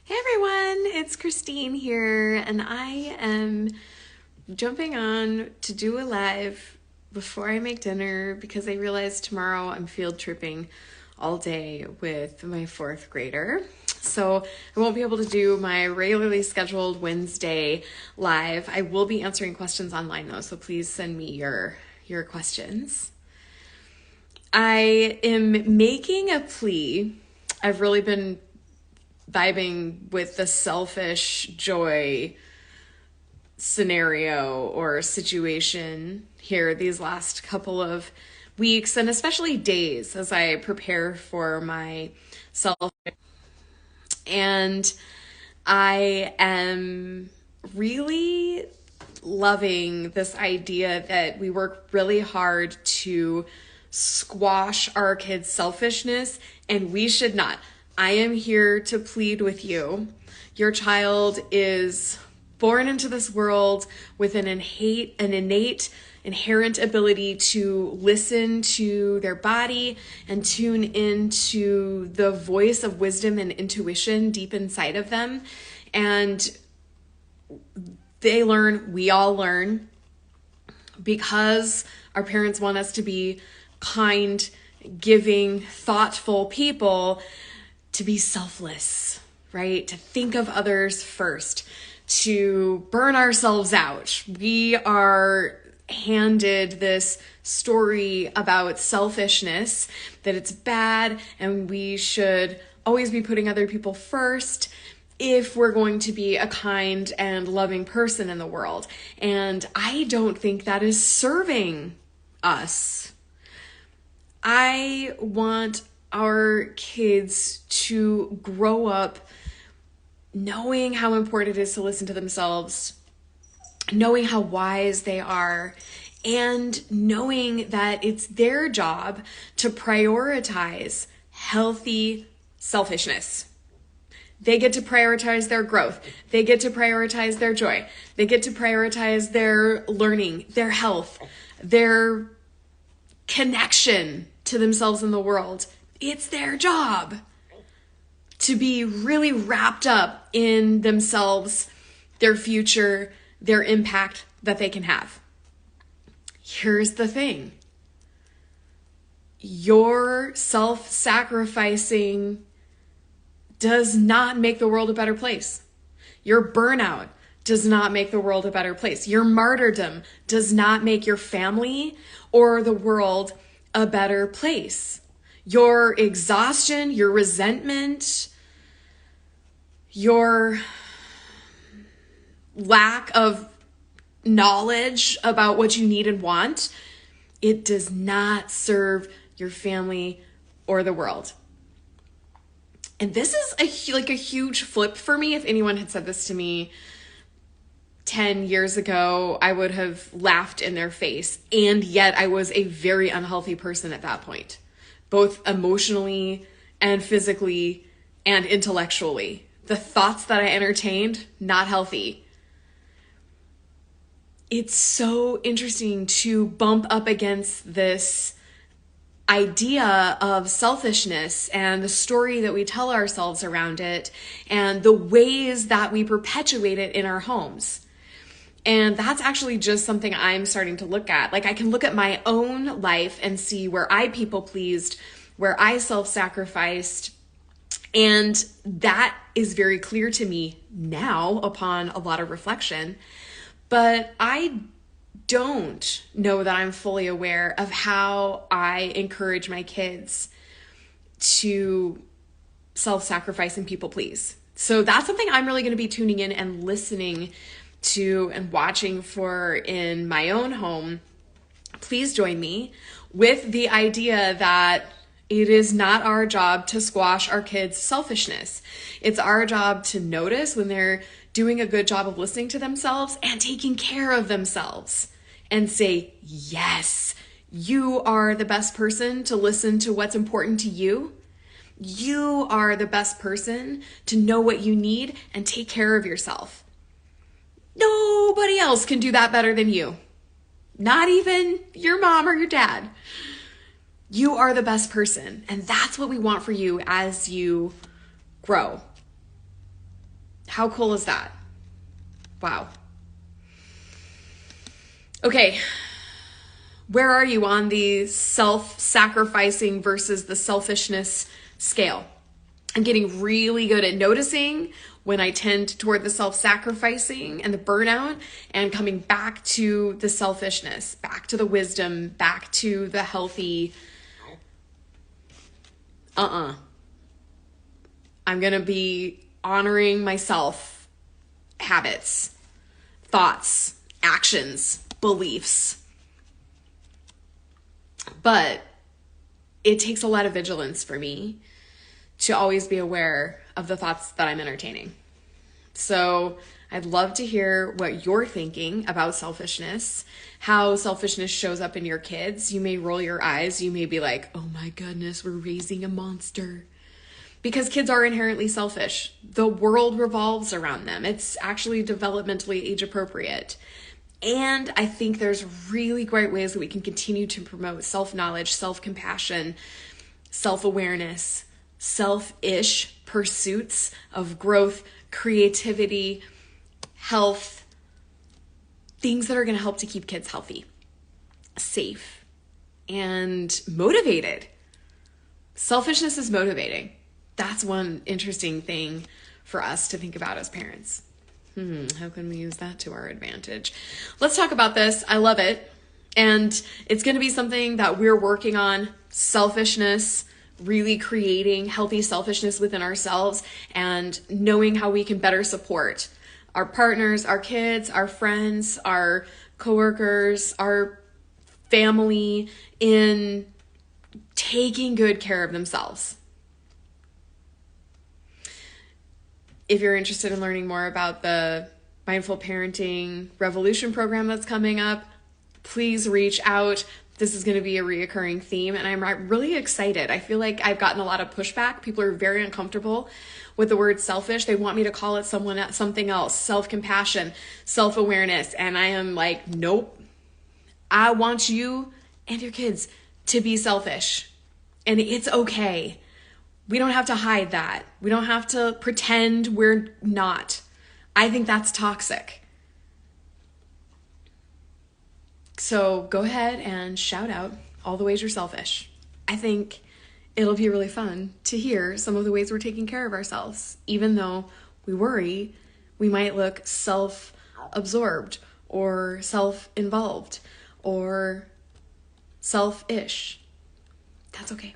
Hey everyone, it's Christine here, and I am jumping on to do a live before I make dinner because I realized tomorrow I'm field tripping all day with my fourth grader. So I won't be able to do my regularly scheduled Wednesday live. I will be answering questions online though, so please send me your questions. I am making a plea. I've really been vibing with the selfish joy scenario or situation here these last couple of weeks and especially days as I prepare for my self. And I am really loving this idea that we work really hard to squash our kids' selfishness, and we should not. I am here to plead with you. Your child is born into this world with an innate, inherent ability to listen to their body and tune into the voice of wisdom and intuition deep inside of them. And they learn, we all learn, because our parents want us to be kind, giving, thoughtful people, to be selfless, right? To think of others first, to burn ourselves out. We are handed this story about selfishness, that it's bad and we should always be putting other people first if we're going to be a kind and loving person in the world. And I don't think that is serving us. I want our kids to grow up knowing how important it is to listen to themselves, knowing how wise they are, and knowing that it's their job to prioritize healthy selfishness. They get to prioritize their growth. They get to prioritize their joy. They get to prioritize their learning, their health, their connection to themselves and the world. It's their job to be really wrapped up in themselves, their future, their impact that they can have. Here's the thing. Your self-sacrificing does not make the world a better place. Your burnout does not make the world a better place. Your martyrdom does not make your family or the world a better place. Your exhaustion, your resentment, your lack of knowledge about what you need and want, it does not serve your family or the world. And this is a huge flip for me. If anyone had said this to me 10 years ago, I would have laughed in their face. And yet I was a very unhealthy person at that point, both emotionally and physically and intellectually. The thoughts that I entertained, not healthy. It's so interesting to bump up against this idea of selfishness and the story that we tell ourselves around it and the ways that we perpetuate it in our homes. And that's actually just something I'm starting to look at. Like, I can look at my own life and see where I people pleased, where I self-sacrificed. And that is very clear to me now upon a lot of reflection. But I don't know that I'm fully aware of how I encourage my kids to self-sacrifice and people please. So that's something I'm really going to be tuning in and listening to and watching for in my own home. Please join me with the idea that it is not our job to squash our kids' selfishness. It's our job to notice when they're doing a good job of listening to themselves and taking care of themselves and say, yes, you are the best person to listen to what's important to you. You are the best person to know what you need and take care of yourself. Nobody else can do that better than you. Not even your mom or your dad. You are the best person. And that's what we want for you as you grow. How cool is that? Wow. Okay. Where are you on the self-sacrificing versus the selfishness scale? I'm getting really good at noticing when I tend toward the self-sacrificing and the burnout, and coming back to the selfishness, back to the wisdom, back to the healthy. I'm going to be honoring myself, habits, thoughts, actions, beliefs. But it takes a lot of vigilance for me to always be aware of the thoughts that I'm entertaining. So I'd love to hear what you're thinking about selfishness, how selfishness shows up in your kids. You may roll your eyes. You may be like, oh my goodness, we're raising a monster. Because kids are inherently selfish. The world revolves around them. It's actually developmentally age appropriate. And I think there's really great ways that we can continue to promote self-knowledge, self-compassion, self-awareness, selfish pursuits of growth, creativity, health, things that are going to help to keep kids healthy, safe, and motivated. Selfishness is motivating. That's one interesting thing for us to think about as parents. How can we use that to our advantage? Let's talk about this. I love it. And it's going to be something that we're working on, selfishness, really creating healthy selfishness within ourselves and knowing how we can better support our partners, our kids, our friends, our coworkers, our family in taking good care of themselves. If you're interested in learning more about the Mindful Parenting Revolution program that's coming up, please reach out. This is going to be a reoccurring theme, and I'm really excited. I feel like I've gotten a lot of pushback. People are very uncomfortable with the word selfish. They want me to call it something else, self-compassion, self-awareness, and I am like, nope. I want you and your kids to be selfish, and it's okay. We don't have to hide that. We don't have to pretend we're not. I think that's toxic. So go ahead and shout out all the ways you're selfish. I think it'll be really fun to hear some of the ways we're taking care of ourselves, even though we worry we might look self-absorbed or self-involved or selfish. That's okay.